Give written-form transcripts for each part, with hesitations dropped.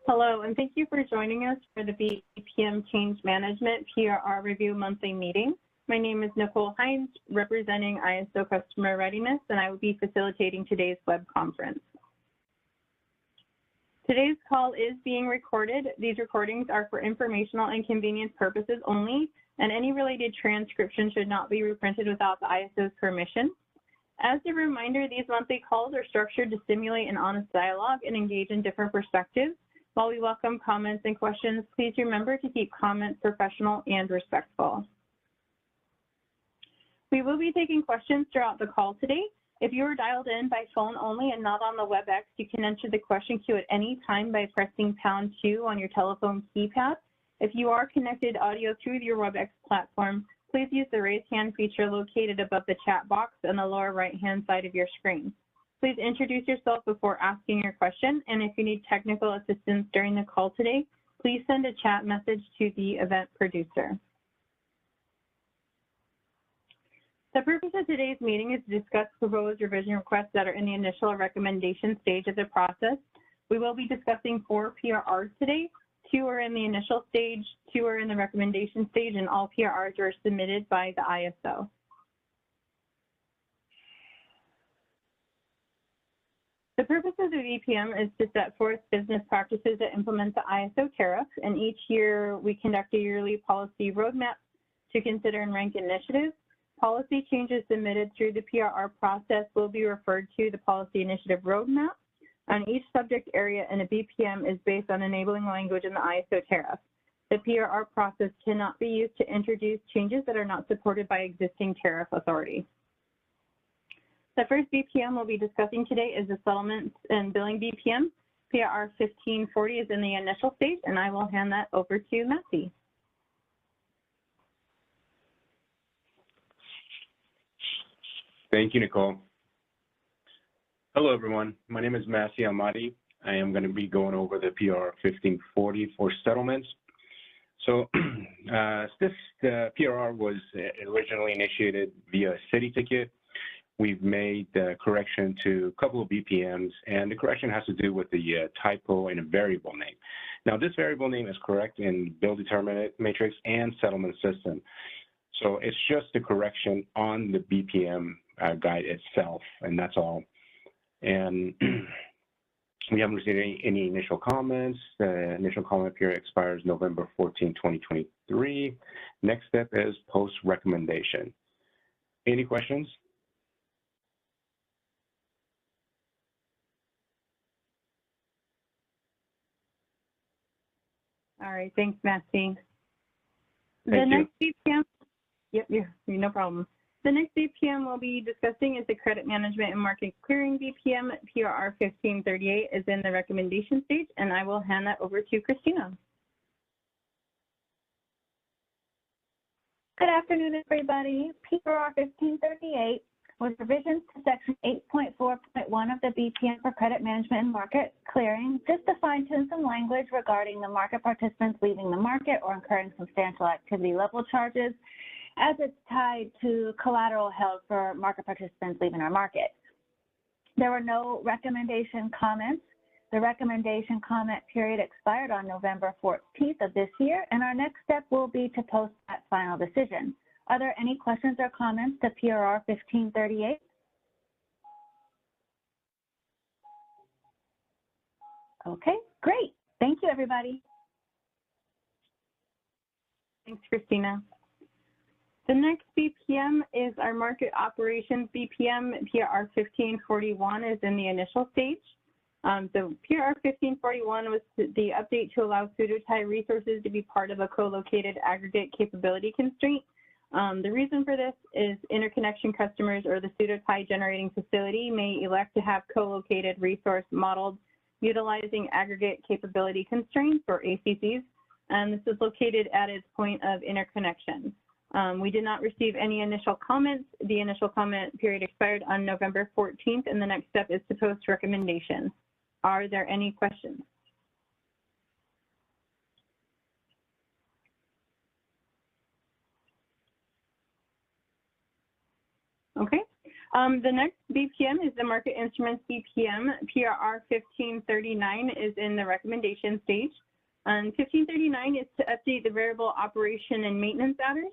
Hello, and thank you for joining us for the BPM Change Management PRR Review Monthly Meeting. My name is Nicole Hines, representing ISO Customer Readiness, and I will be facilitating today's web conference. Today's call is being recorded. These recordings are for informational and convenience purposes only, and any related transcription should not be reprinted without the ISO's permission. As a reminder, these monthly calls are structured to stimulate an honest dialogue and engage in different perspectives. While we welcome comments and questions, please remember to keep comments professional and respectful. We will be taking questions throughout the call today. If you are dialed in by phone only and not on the WebEx, you can enter the question queue at any time by pressing #2 on your telephone keypad. If you are connected audio through your WebEx platform, please use the raise hand feature located above the chat box on the lower right-hand side of your screen. Please introduce yourself before asking your question, and if you need technical assistance during the call today, please send a chat message to the event producer. The purpose of today's meeting is to discuss proposed revision requests that are in the initial recommendation stage of the process. We will be discussing 4 PRRs today. 2 are in the initial stage, 2 are in the recommendation stage, and all PRRs are submitted by the ISO. The purpose of the BPM is to set forth business practices that implement the ISO tariff, and each year we conduct a yearly policy roadmap to consider and rank initiatives. Policy changes submitted through the PRR process will be referred to the Policy Initiative Roadmap, and each subject area in a BPM is based on enabling language in the ISO tariff. The PRR process cannot be used to introduce changes that are not supported by existing tariff authority. The first BPM we'll be discussing today is the Settlements and Billing BPM. PRR 1540 is in the initial stage, and I will hand that over to Matthew. Thank you, Nicole. Hello, everyone. My name is Masih Ahmadi. I am going to be going over the PRR 1540 for settlements. So the PRR was originally initiated via city ticket. We've made the correction to a couple of BPMs, and the correction has to do with the typo in a variable name. Now, this variable name is correct in bill determinant matrix and settlement system. So it's just a correction on the BPM guide itself, and that's all. And we haven't received any initial comments. The initial comment period expires November 14, 2023. Next step is post-recommendation. Any questions? All right, thanks, Masih. Thank you. Next BPM, no problem. The next BPM we'll be discussing is the Credit Management and Market Clearing BPM. PRR 1538 is in the recommendation stage, and I will hand that over to Christina. Good afternoon, everybody. PRR 1538 was revisions to section 8.4.1 of the BPM for credit management and market clearing, just to fine-tune some language regarding the market participants leaving the market or incurring substantial activity level charges, as it's tied to collateral held for market participants leaving our market. There were no recommendation comments. The recommendation comment period expired on November 14th of this year, and our next step will be to post that final decision. Are there any questions or comments to PRR 1538? Okay, great. Thank you, everybody. Thanks, Christina. The next BPM is our Market Operations BPM. PRR 1541 is in the initial stage. So PRR 1541 was the update to allow pseudo-tie resources to be part of a co-located aggregate capability constraint. The reason for this is interconnection customers or the pseudo-tie generating facility may elect to have co-located resource modeled utilizing aggregate capability constraints or ACCs, and this is located at its point of interconnection. We did not receive any initial comments. The initial comment period expired on November 14th, and the next step is to post recommendations. Are there any questions? Okay. The next BPM is the Market Instruments BPM. PRR 1539 is in the recommendation stage. 1539 is to update the variable operation and maintenance adders.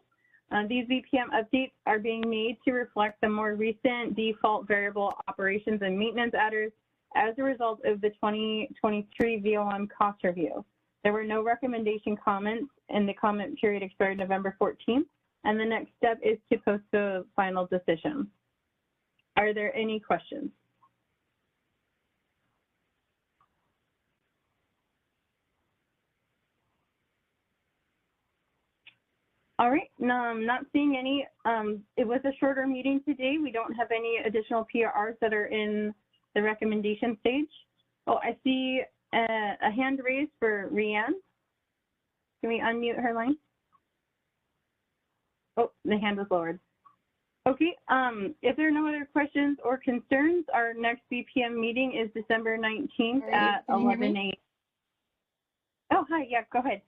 These BPM updates are being made to reflect the more recent default variable operations and maintenance adders as a result of the 2023 VOM cost review. There were no recommendation comments, and the comment period expired November 14th, and the next step is to post the final decision. Are there any questions? All right, no, I'm not seeing any. It was a shorter meeting today. We don't have any additional PRRs that are in the recommendation stage. Oh, I see a hand raised for Rianne. Can we unmute her line? Oh, the hand was lowered. Okay, if there are no other questions or concerns, our next BPM meeting is December 19th at 11 a.m. Oh, hi, yeah, go ahead.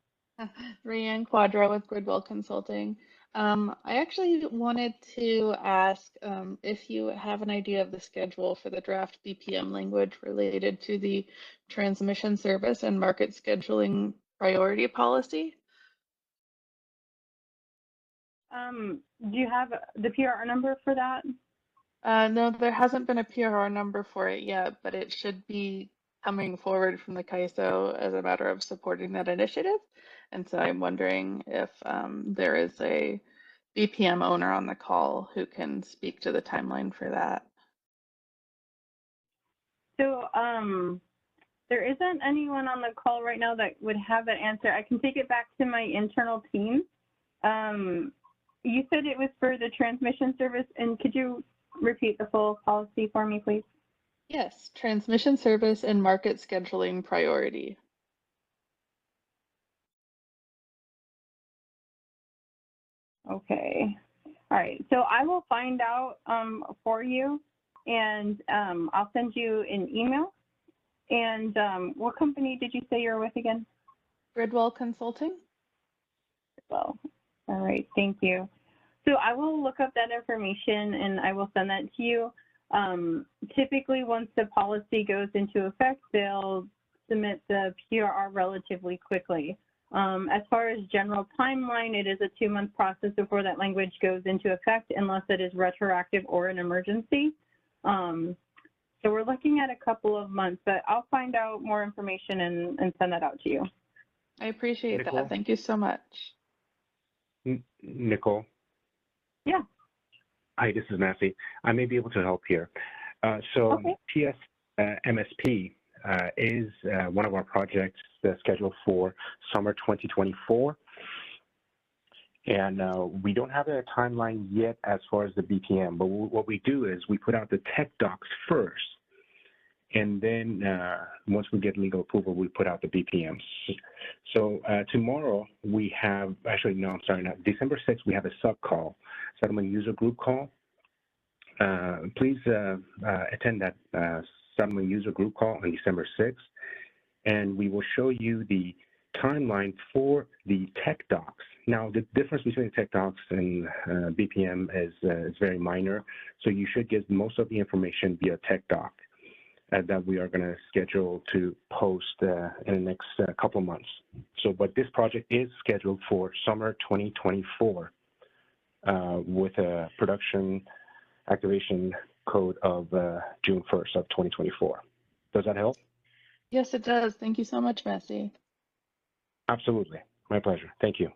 Rianne Quadro with Gridwell Consulting. I actually wanted to ask if you have an idea of the schedule for the draft BPM language related to the transmission service and market scheduling priority policy. Do you have the PRR number for that? No, there hasn't been a PRR number for it yet, but it should be coming forward from the CAISO as a matter of supporting that initiative. And so I'm wondering if there is a BPM owner on the call who can speak to the timeline for that. So there isn't anyone on the call right now that would have that answer. I can take it back to my internal team. You said it was for the transmission service, and could you repeat the full policy for me, please? Yes, transmission service and market scheduling priority. Okay. All right. So I will find out for you, and I'll send you an email. And what company did you say you're with again? Gridwell Consulting. Well, all right. Thank you. So I will look up that information and I will send that to you. Typically, once the policy goes into effect, they'll submit the PRR relatively quickly. As far as general timeline, it is a 2-month process before that language goes into effect, unless it is retroactive or an emergency. So we're looking at a couple of months, but I'll find out more information and send that out to you. I appreciate Nicole? that. Thank you so much. Nicole? Yeah. Hi, this is Massey. I may be able to help here. So Okay. MSP is one of our projects scheduled for summer 2024. And we don't have a timeline yet as far as the BPM, but what we do is we put out the tech docs first. And then once we get legal approval, we put out the BPMs. So tomorrow we have, actually, no, I'm sorry, not December 6th, we have a sub call, settlement user group call. Please attend that settlement user group call on December 6th. And we will show you the timeline for the tech docs. Now, the difference between the tech docs and BPM is very minor. So you should get most of the information via tech doc that we are going to schedule to post in the next couple of months. So, but this project is scheduled for summer 2024 with a production activation code of June 1st of 2024. Does that help? Yes, it does. Thank you so much, Massey. Absolutely. My pleasure. Thank you.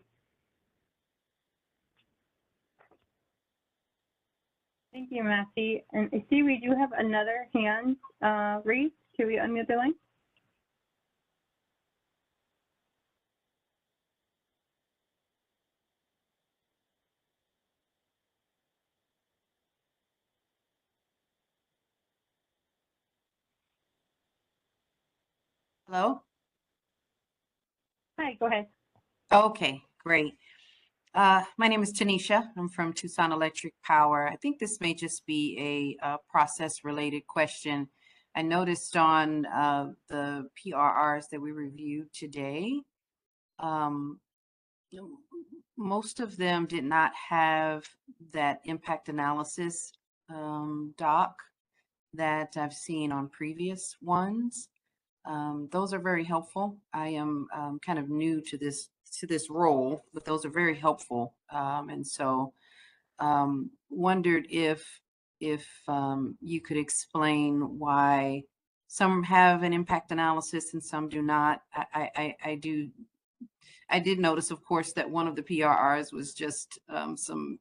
Thank you, Massey. And I see we do have another hand raised. Can we unmute the line? Hello? Hi, go ahead. Okay, great. My name is Tanisha. I'm from Tucson Electric Power. I think this may just be a process-related question. I noticed on the PRRs that we reviewed today, most of them did not have that impact analysis doc that I've seen on previous ones. Those are very helpful. I am kind of new to this role, but those are very helpful. And so wondered if you could explain why some have an impact analysis and some do not. I did notice, of course, that one of the PRRs was just some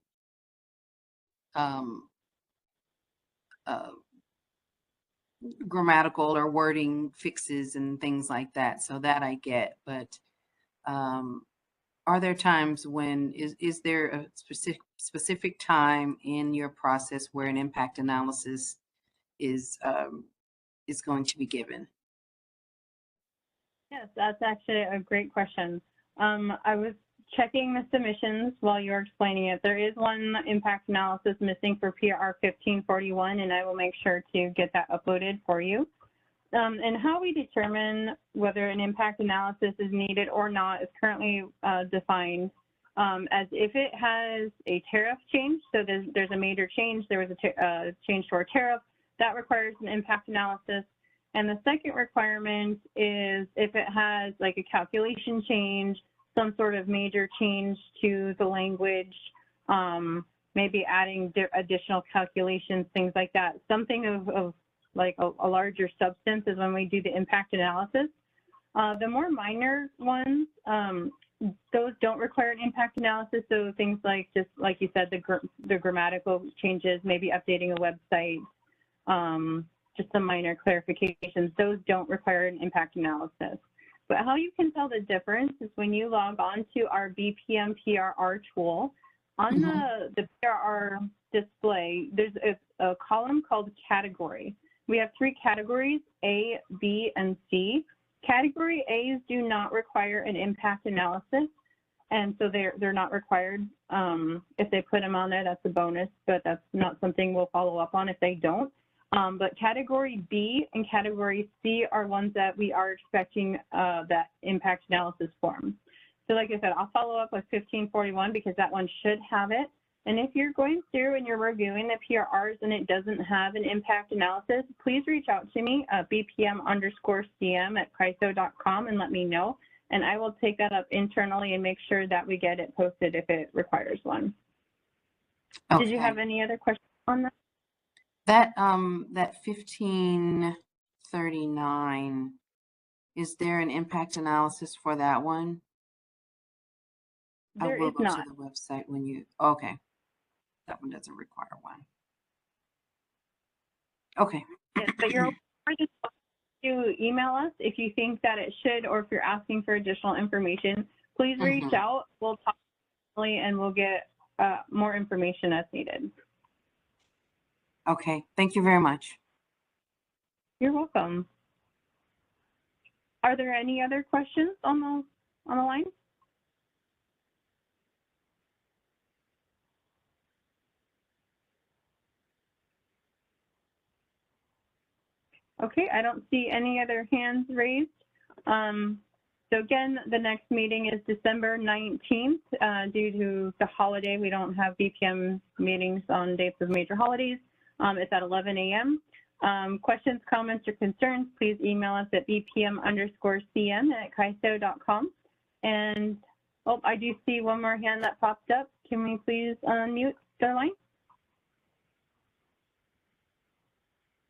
grammatical or wording fixes and things like that. So that I get, but are there times when is there a specific time in your process where an impact analysis is going to be given? Yes, that's actually a great question. I was checking the submissions while you were explaining it. There is one impact analysis missing for PR 1541, and I will make sure to get that uploaded for you. And how we determine whether an impact analysis is needed or not is currently defined as if it has a tariff change. So there's a major change. There was a change to our tariff that requires an impact analysis. And the second requirement is if it has like a calculation change, some sort of major change to the language, maybe adding additional calculations, things like that. Something of like a larger substance is when we do the impact analysis. The more minor ones, those don't require an impact analysis. So things like, just like you said, the grammatical changes, maybe updating a website, just some minor clarifications, those don't require an impact analysis. But how you can tell the difference is when you log on to our BPM PRR tool. On the PRR display, there's a column called category. We have 3 categories, A, B, and C. Category A's do not require an impact analysis, and so they're not required. If they put them on there, that's a bonus, but that's not something we'll follow up on if they don't. But category B and category C are ones that we are expecting that impact analysis form. So like I said, I'll follow up with 1541 because that one should have it. And if you're going through and you're reviewing the PRRs and it doesn't have an impact analysis, please reach out to me at bpm_cm@CAISO.com and let me know. And I will take that up internally and make sure that we get it posted if it requires one. Okay. Did you have any other questions on that? That 1539, is there an impact analysis for that one? There I will is go not. to the website when you, okay. That one doesn't require one. Okay. Yes, but you're just to email us if you think that it should, or if you're asking for additional information, please reach out. We'll talk and we'll get more information as needed. Okay, thank you very much. You're welcome. Are there any other questions on the line? Okay, I don't see any other hands raised. So again, the next meeting is December 19th. Due to the holiday, we don't have BPM meetings on dates of major holidays. It's at 11 a.m. Questions, comments, or concerns, please email us at bpm_cm@CAISO.com. And, oh, I do see one more hand that popped up. Can we please unmute Starline?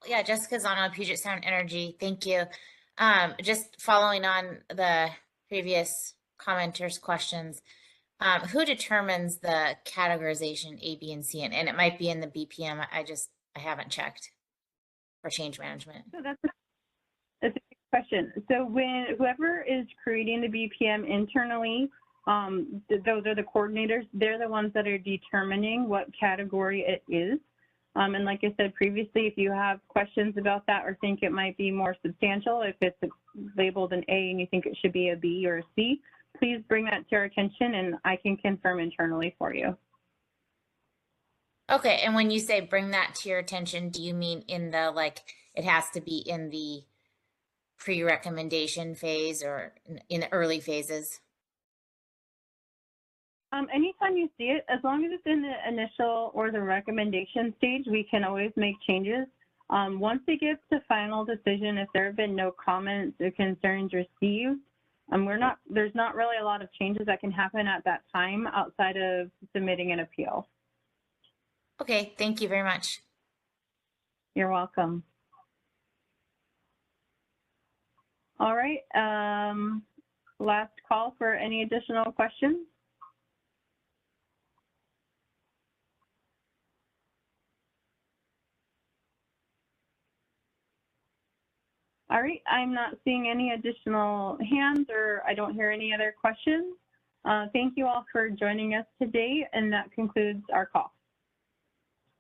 Yeah, Jessica Zano, Puget Sound Energy. Thank you. Just following on the previous commenters' questions, who determines the categorization A, B, and C? And it might be in the BPM. I haven't checked for change management. So that's a good question. So when whoever is creating the BPM internally, those are the coordinators. They're the ones that are determining what category it is. And like I said previously, if you have questions about that or think it might be more substantial, if it's labeled an A and you think it should be a B or a C, please bring that to our attention and I can confirm internally for you. Okay, and when you say bring that to your attention, do you mean in the, like, it has to be in the pre-recommendation phase or in the early phases? Anytime you see it, as long as it's in the initial or the recommendation stage, we can always make changes. Once it gets to final decision, if there have been no comments or concerns received, there's not really a lot of changes that can happen at that time outside of submitting an appeal. Okay, thank you very much. You're welcome. All right, last call for any additional questions. All right, I'm not seeing any additional hands, or I don't hear any other questions. Thank you all for joining us today, and that concludes our call.